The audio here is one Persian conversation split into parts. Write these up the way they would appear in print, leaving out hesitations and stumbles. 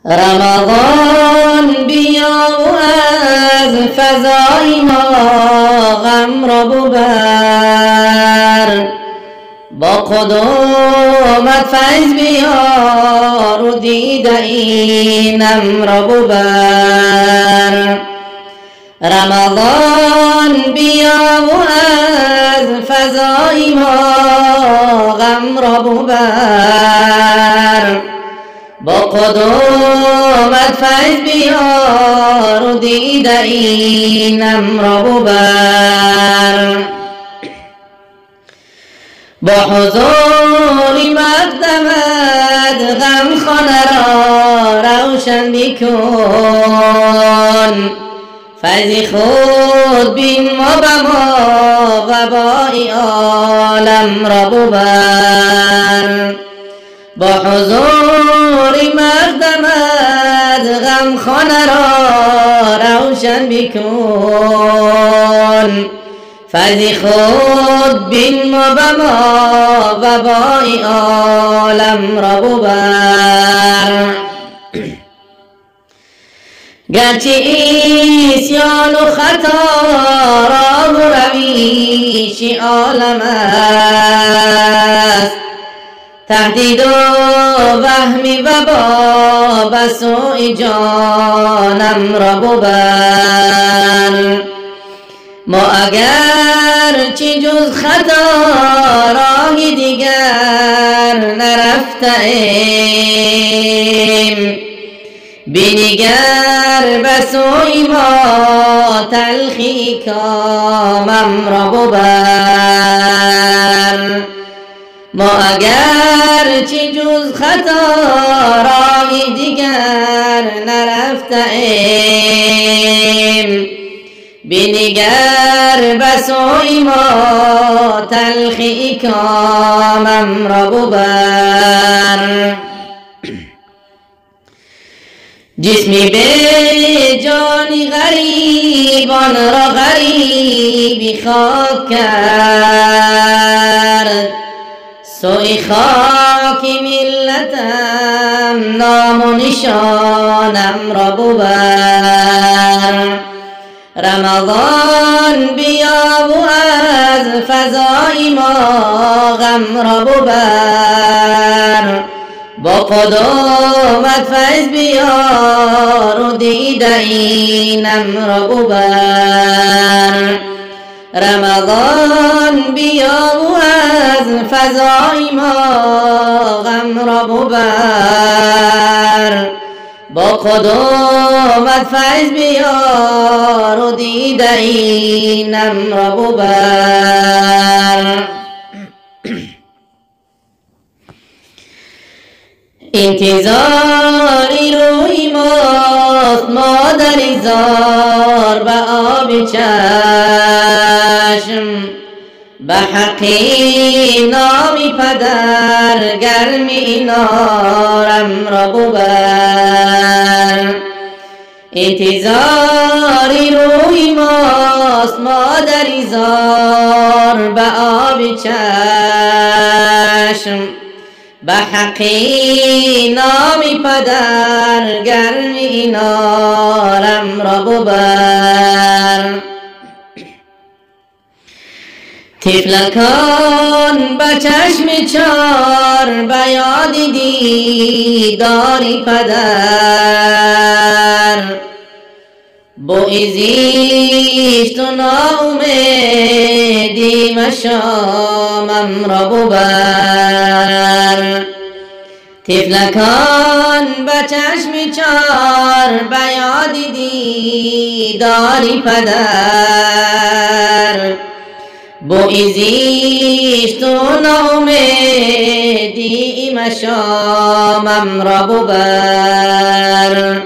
رمضان بیا و از فضای ما غم را ببر، با قدومت فیض بیار و دیده اینم را ببر. رمضان بیا و از فضای ما غم را ببر، با قدومت فیض بیار و دیده اینم را ببر. با حضور مقدمت غم خانه را روشن بکن، فیض خود بین ما به ما وبای عالم را ببر. با حضور مقدمت غم خانه را روشن بکن، فیض خود بین ما به ما وبای عالم را ببر. گرچه عصیان و خطا راه و رویش عالم است، تهدید و وهمی و با بسوی جانم را ببر. ما اگر چی جز خطا راهی دیگر نرفته ایم، بینگر بسوی ما تلخی کامم را ببر. ما اگر چی جز خطا راهی دیگر نرفته ایم، بینگر بسوی ما تلخی کامم را ببر. جسمی به جانی غریبان را غریبی خاک کرد، سوی خاک ملتم نام و نشانم را ببر. رمضان بیا و از فضای ما غم را ببر، با قدومت فیض بیار و دیده اینم را ببر. رمضان بیا و از فضای ما غم را ببر، با قدومت فیض بیار و دیده اینم را ببر. انتظاری روی ماست مادری زار به آب چشم، به حقی نامی پدر گرمی نارم را ببر. انتظاری روی ماست مادری زار به آب چشم، به حقی نامی پدر گرمی نارم را ببر. طفلکان به چشم چار به یاد دیداری پدر، بوی زیشت و ناامیدی مشامم را ببر. طفلکان به چشم چار به یاد دیداری پدر، بوی زیشت و ناامیدی مشامم را ببر.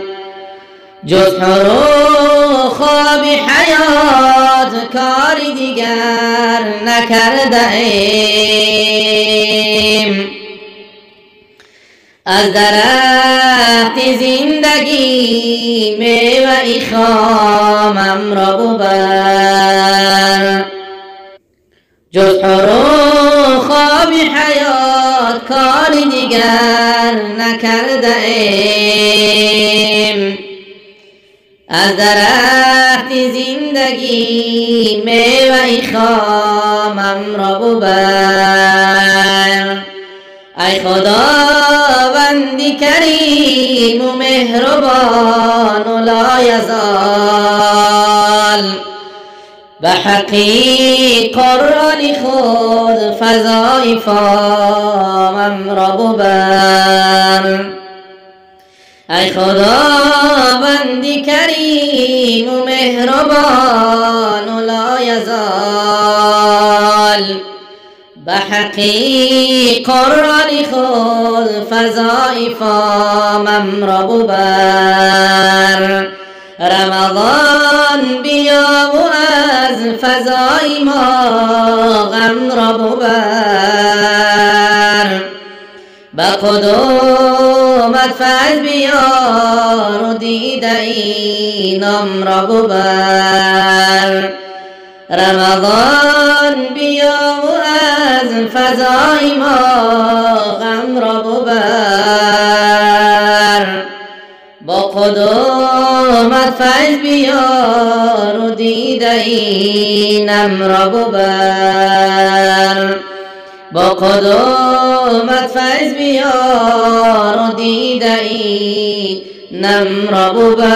جز حروف خواب حیات کاری دیگر نکرده ایم، از درخت زندگی میوه خامم را ببر. جز حروف خواب حیات کاری دیگر نکرده ایم، از درخت زندگی میوه خامم را ببر. ای خداوندی کریم و مهربان و لایزال، به حقی قرآن خود فضای فامم را ببر. ای خداوندی کریم و مهربان و لایزال، به حقی قرآن خود فضای فامم را ببر. رمضان بیا و از فضای ما غم را ببر. به قدومت فیض بیار و دیده اینم را ببر. رمضان بیا و از فضای ما غم را ببر. با قدومت فیض بیار و دیده اینم را ببر. با قدومت فیض بیار و دیده اینم را ببر.